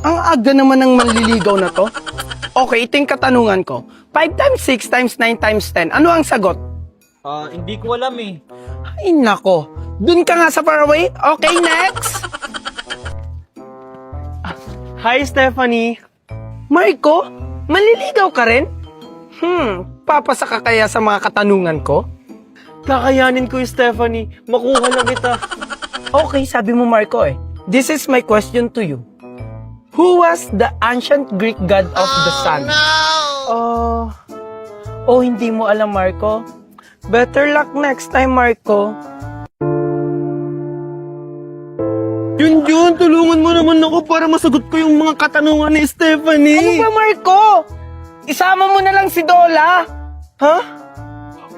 Ang aga naman ng manliligaw na to. Okay, ito yung katanungan ko. 5 times 6 times 9 times 10. Ano ang sagot? Hindi ko alam eh. Ay nako. Dun ka nga sa faraway. Okay, next. Hi, Stephanie. Marco, manliligaw ka rin? Papasa ka kaya sa mga katanungan ko? Kakayanin ko yung Stephanie. Makuha lang kita. Okay, sabi mo Marco eh. This is my question to you. Who was the ancient Greek god of the sun? Oh, hindi mo alam Marco? Better luck next time, Marco. Junjun, tulungan mo naman ako para masagot ko yung mga katanungan ni Stephanie. Ano ba, Marco? Isama mo na lang si Dola. Ha?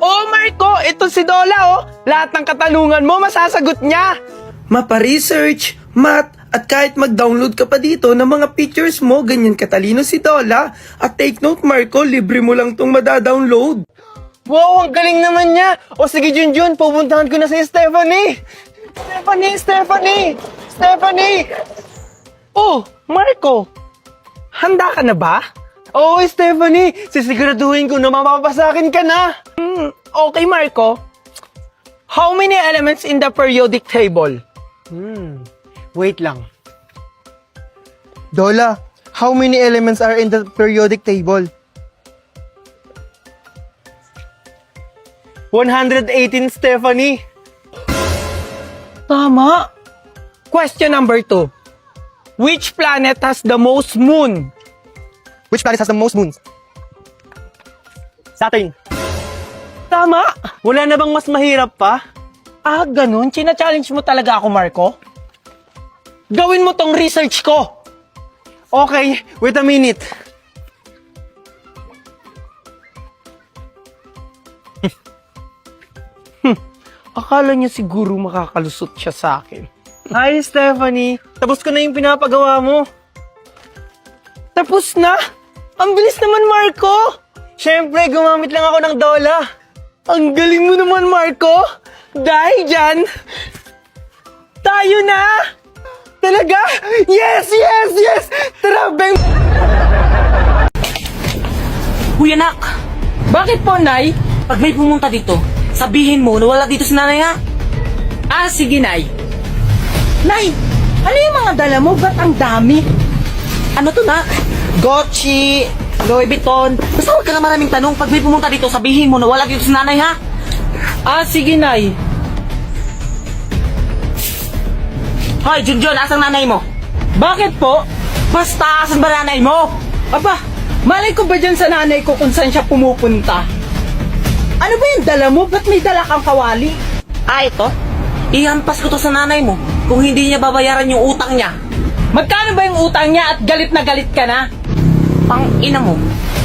Oh, Marco, ito si Dola, oh. Lahat ng katanungan mo, masasagot niya. Mapa-research, math, at kahit mag-download ka pa dito ng mga pictures mo, ganyan katalino si Dola. At take note, Marco, libre mo lang tong madadownload. Wow, ang galing naman niya. O sige, Junjun, pupuntahan ko na si Stephanie. Stephanie! Oh, Marco, handa ka na ba? Oo, Stephanie, sisiguraduhin ko na mapapasakin ka na. Okay, Marco. How many elements in the periodic table? Wait lang. Dola, how many elements are in the periodic table? 118, Stephanie. Tama. Question number 2. Which planet has the most moon? Which planet has the most moons? Saturn. Tama. Wala na bang mas mahirap pa? Ah, ganun? China-challenge mo talaga ako, Marco? Gawin mo tong research ko. Okay, wait a minute. Akala niya siguro makakalusot siya sa akin. Hi, Stephanie. Tapos ko na yung pinapagawa mo. Tapos na? Ang bilis naman, Marco. Siyempre, gumamit lang ako ng Dola. Ang galing mo naman, Marco. Dahil dyan, tayo na! Talaga? Yes! Tara, Beng! Uy, anak! Bakit po, Nay? Pag may pumunta dito, sabihin mo na wala dito si nanay, ha? Ah, sige, Nay. Nay, ano yung mga dala mo? Ba't ang dami? Ano to, na? Gucci, Louis Vuitton. Basta huwag ka na maraming tanong. Pag may pumunta dito, sabihin mo na wala dito si nanay, ha? Ah, sige, Nay. Hoy, Junjun, asang nanay mo? Bakit po? Basta, asan ba nanay mo? Aba, malay ko ba dyan sa nanay ko kung saan siya pumupunta? Ano ba yung dala mo? Ba't may dala kang kawali? Ah, ito? Ihampas ko to sa nanay mo kung hindi niya babayaran yung utang niya. Magkano ba yung utang niya at galit na galit ka na? Pang ina mo,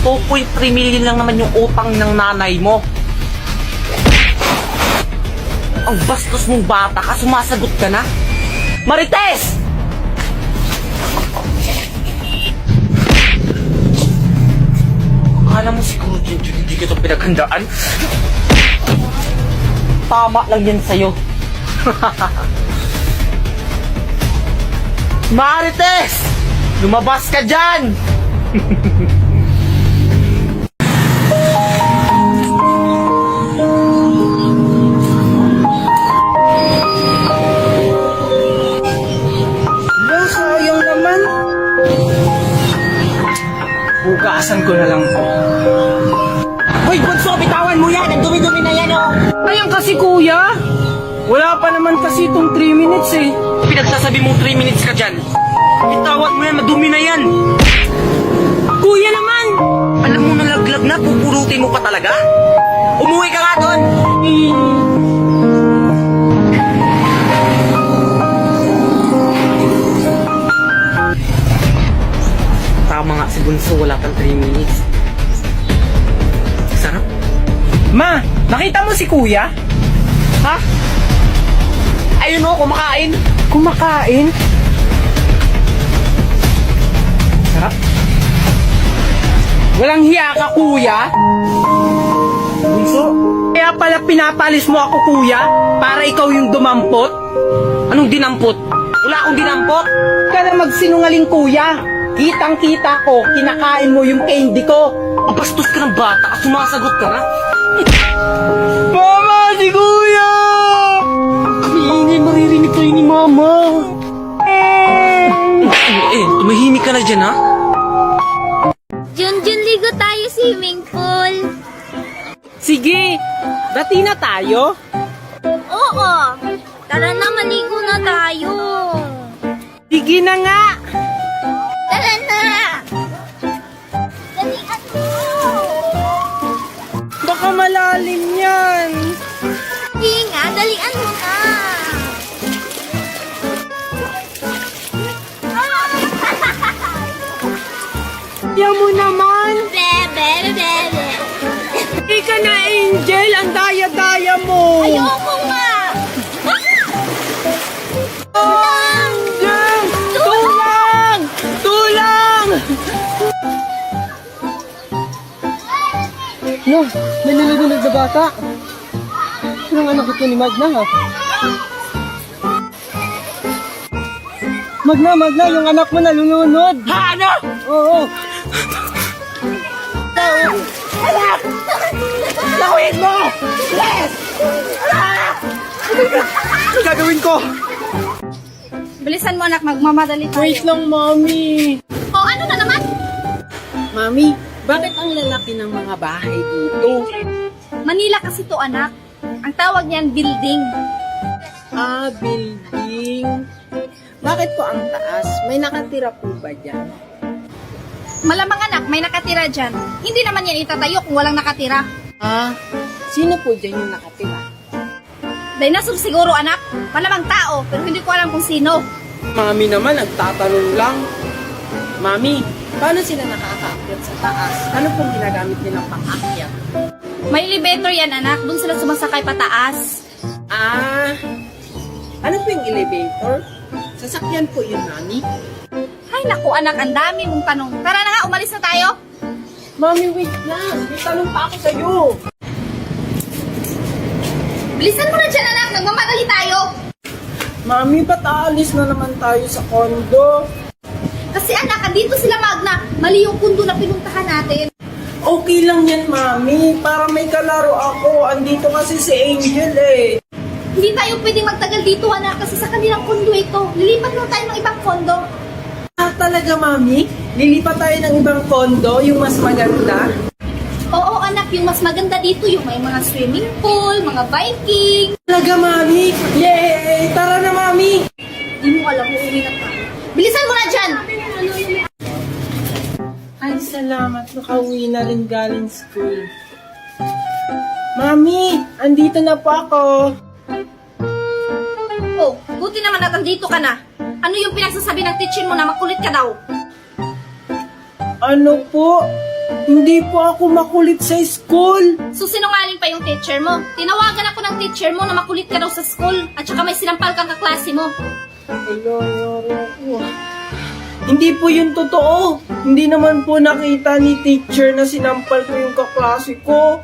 2.3 million lang naman yung utang ng nanay mo. Ang bastos mong bata ka, sumasagot ka na? Marites! Akala mo siguro hindi kita pinaghandaan? Tama lang yan sa'yo. Marites! Lumabas ka dyan! Sayang naman. Hugasan ko na lang po. Hoy, bunso, bitawan mo yan! Ang dumi-dumi na yan, oh! Ayan kasi, kuya. Wala pa naman kasi itong 3 minutes eh. Pinagsasabi mong 3 minutes ka dyan. Itawat mo yan, madumi na yan. Kuya naman! Alam mo nalaglag na, pupurutin mo pa talaga? Umuwi ka nga doon! Tama nga si Bunso, wala pang 3 minutes. Sarap. Ma, nakita mo si kuya? Ha? Ayun o, kumakain. Kumakain? Sarap. Walang hiya ka, kuya? Bunso? Kaya pala pinapalis mo ako, kuya? Para ikaw yung dumampot? Anong dinampot? Wala akong dinampot. Ka na magsinungaling kuya. Kitang-kita ko, kinakain mo yung candy ko. Ang bastos ka ng bata at sumasagot ka na. Mama, si kuya! Kami ingay, maririnig tayo ni Mama. Tumahimik ka na dyan, ha? Junjun, ligo tayo swimming pool. Sige, dati na tayo. Oo, tara na, maligo na tayo. Sige na nga. Tara na. Dalian mo. Baka malalim yan. Sige nga, dalian mo na. Yan mo naman. Bebe, bebe. Ika na, Angel. Ang daya-daya mo. Ayoko nga. Jeng! Tulang! Tulang! No, may nalulunod na bata. Sinong anak ito ni Magna, ha? Magna, yung anak mo nalulunod. Ha, ano? Oo. Lawin mo! Yes! Ano gagawin ko? Bilisan mo anak, magmamadali tayo. Wait lang, Mami. O, ano na naman? Mami, bakit ang lalaki ng mga bahay dito? Manila kasi to anak. Ang tawag niyan building. Ah, building. Bakit po ang taas? May nakatira po ba dyan? Malamang anak, may nakatira dyan. Hindi naman yan itatayo kung walang nakatira. Ah, sino po dyan yung nakatira? Dinosaur siguro anak. Malamang tao, pero hindi ko alam kung sino. Mami naman, nagtatanong lang. Mami, paano sila nakakaakyat sa taas? Ano pong ginagamit nilang pang-akyat? May elevator yan anak, dun sila sumasakay pataas. Ah, ano po yung elevator? Sasakyan po yun, Mami. Ay naku anak, ang dami mong tanong. Tara na nga, umalis na tayo. Mami, wait lang. May tanong pa ako sa'yo. Bilisan mo na dyan anak, nagmamadali tayo. Mami, ba't aalis na naman tayo sa kondo? Kasi anak, andito sila Magna. Mali yung kundo na pinuntahan natin. Okay lang yan, Mami. Para may kalaro ako. Andito kasi si Angel eh. Hindi tayo pwedeng magtagal dito anak, kasi sa kanilang kondo ito. Lilipat lang tayo ng ibang kondo. Ah, talaga, Mami? Lilipat tayo ng ibang kondo, yung mas maganda? Oo anak, yung mas maganda dito, yung may mga swimming pool, mga biking. Talaga, Mami? Yay! Tara na, Mami! Di mo alam, uuwi na tayo. Bilisan mo na dyan! Ay, salamat. Nakauwi na rin galing school. Mami, andito na po ako. Oh, buti naman at andito ka na. Ano yung pinagsasabi ng teacher mo na makulit ka daw? Ano po? Hindi po ako makulit sa school. So sinungaling pa yung teacher mo. Tinawagan ako ng teacher mo na makulit ka daw sa school at saka may sinampal kang kaklase mo. Hello, ako. Hindi po yun totoo. Hindi naman po nakita ni teacher na sinampal ko yung kaklase ko.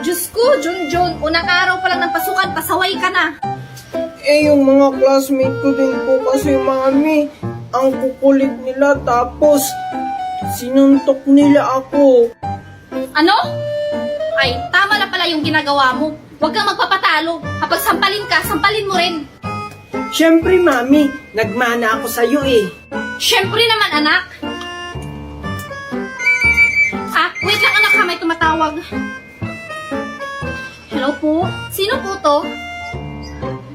Diyos ko, Junjun, unang araw pa lang ng pasukan, pasaway ka na. Eh, yung mga classmate ko din po kasi, Mami, ang kukulit nila tapos sinuntok nila ako. Ano? Ay, tama na pala yung ginagawa mo. Huwag kang magpapatalo. Kapag sampalin ka, sampalin mo rin. Siyempre, Mami, nagmana ako sa'yo eh. Siyempre naman, anak. Wait lang anak ha, may tumatawag. Hello po? Sino po to?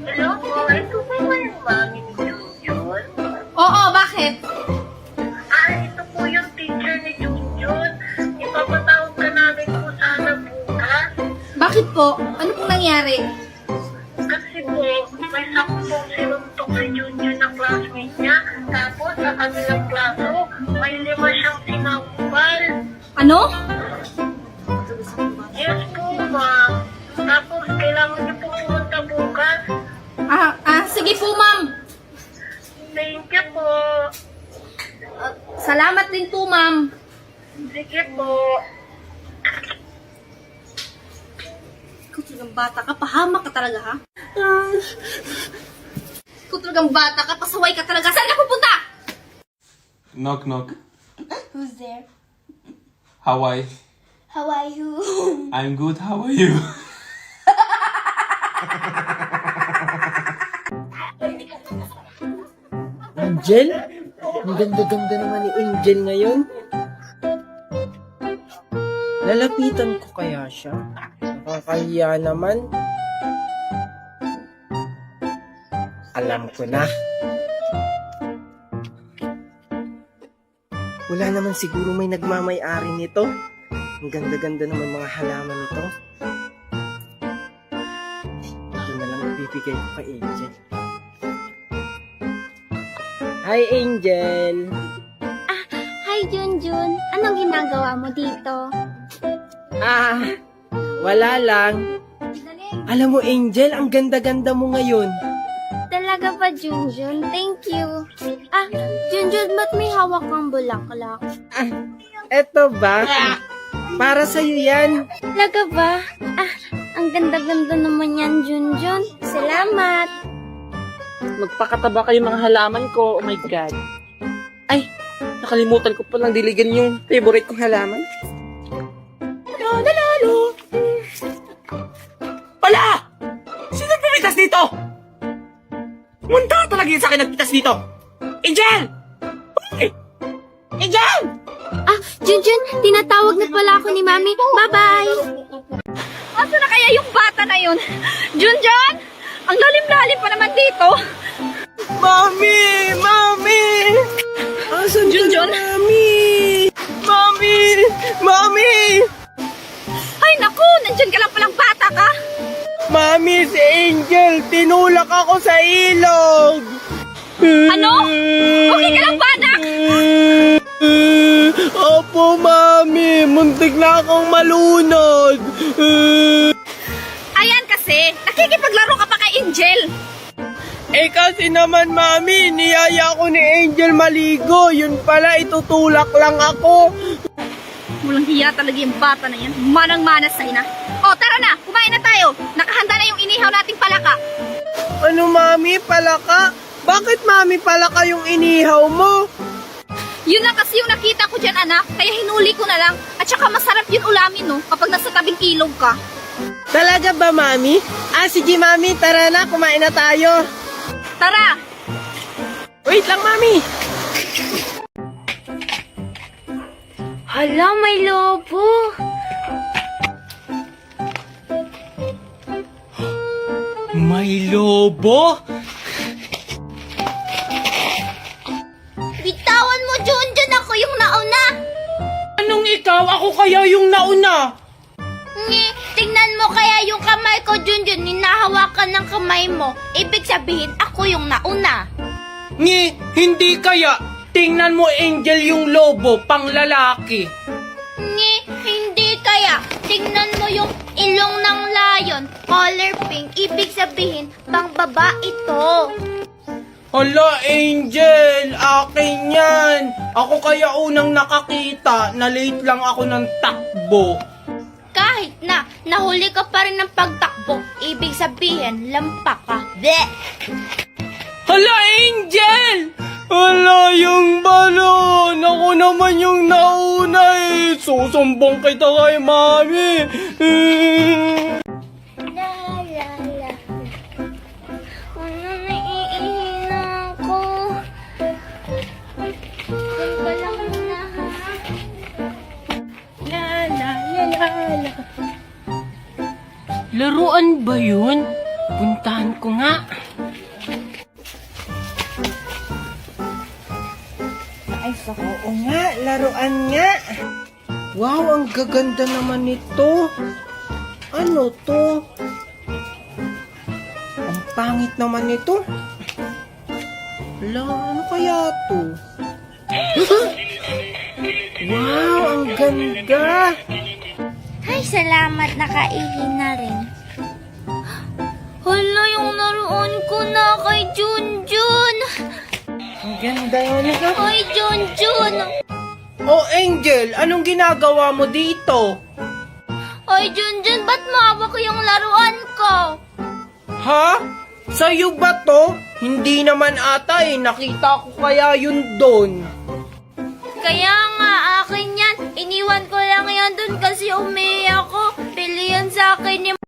Hello po, ito po ba yung mami ni Junjun? Oo, bakit? Ito po yung teacher ni Junjun. Ipapatawag ka namin po sana bukas. Bakit po? Ano pong nangyari? Kasi po, may saktong sinuntok si Junjun na classmate niya. Tapos sa kanilang klaso, may 5 siyang sinampal. Ano? Yes po, ma'am. Tapos kailangan niyo po pumunta bukas. Sige po ma'am. Thank you po. Salamat din po ma'am. Sige po. Ikaw talagang bata ka, pahamak ka talaga ha? ko talagang bata ka, pasaway ka talaga. Saan ka pupunta? Knock knock. Who's there? How are you? How are you? I'm good. How are you? Angel? Ang ganda-ganda naman ni Angel ngayon. Lalapitan ko kaya siya? Nakakahiya naman. Alam ko na. Wala naman siguro may nagmamay-ari nito. Ang ganda-ganda naman mga halaman nito. Ito na lang ibibigay ko kay Angel. Hi, Angel! Hi, Junjun. Anong ginagawa mo dito? Wala lang. Alam mo, Angel, ang ganda-ganda mo ngayon. Talaga ba, Junjun? Thank you. Junjun, ba't may hawak kang bulaklak? Eto ba? Para sa'yo yan. Talaga ba? Ang ganda-ganda naman yan, Junjun. Salamat. Magpakataba kayo mga halaman ko. Oh my God. Ay, nakalimutan ko palang diligan yung favorite kong halaman. Lalo. Wala! Sino pumitas dito? Munta talaga yun sa akin nagpitas dito. Angel! Hey! Angel! Junjun, tinatawag na pala ako ni Mami. Bye-bye. Asa na kaya yung bata na yun? Junjun! Ang lalim-lalim pa naman dito. Mami! Mami! Asan Junjun? ka na, Mami? Mami! Mami! Ay naku, nandyan ka lang palang bata ka. Mami, si Angel! Tinulak ako sa ilog! Ano? Okay ka lang ba, anak? Opo, Mami! Muntik na akong malunod! Ayan kasi, nakikipaglaro ka pa kay Angel. Eh kasi naman, Mami, niyaya ko ni Angel maligo. Yun pala, itutulak lang ako. Walang hiya talaga yung bata na yan. Manang-manas sa ina. O, tara na, kumain na tayo. Nakahanda na yung inihaw nating palaka. Ano, Mami? Palaka? Bakit, Mami, palaka yung inihaw mo? Yun na kasi yung nakita ko dyan, anak. Kaya hinuli ko na lang. At saka masarap yun ulamin, no? Kapag nasa tabing ilog ka. Talaga ba, Mami? Sige, Mami, tara na, kumain na tayo. Tara! Wait lang, Mami. Hala, may lobo. May lobo? Bitawan mo, Junjun. Ako yung nauna. Anong ikaw? Ako kaya yung nauna? Tingnan mo kaya yung kamay ko, Junjun. Ninahawakan ng kamay mo. Ibig sabihin, ako yung nauna. Hindi kaya. Tingnan mo, Angel, yung lobo, pang lalaki. Hindi kaya. Tingnan mo yung ilong ng lion. Color pink. Ibig sabihin, pang babae ito. Hala, Angel, akin yan. Ako kaya unang nakakita, na late lang ako ng takbo. Kahit na nahuli ka pa rin ng pagtakbo, ibig sabihin, lampak ka. Bleh! Hala, Angel! Hala, yung balon! Ako naman yung nauna eh! Susumbong kita kay Mami! La la la. Ano, naiihina ako. Yan pa lang muna, ha? La la la la la. Laruan ba yun? Puntahan ko nga. Ay, oo nga, laruan nga. Wow, ang gaganda naman nito. Ano to? Ang pangit naman nito. Hala, ano kaya to? Wow, ang ganda. Ay, salamat, nakaihina rin. Hala, yung naroon ko na kay Junjun. Ang ganda yun. Ay, Junjun. Oh, Angel, anong ginagawa mo dito? Ay, Junjun, ba't maawa ko yung laruan ko? Ha? Sa'yo ba to? Hindi naman ata eh. Nakita ko kaya yun doon. Kaya nga, akin yan. Iniwan ko lang yan dun kasi umiiyak ko. Bili yan sa akin ni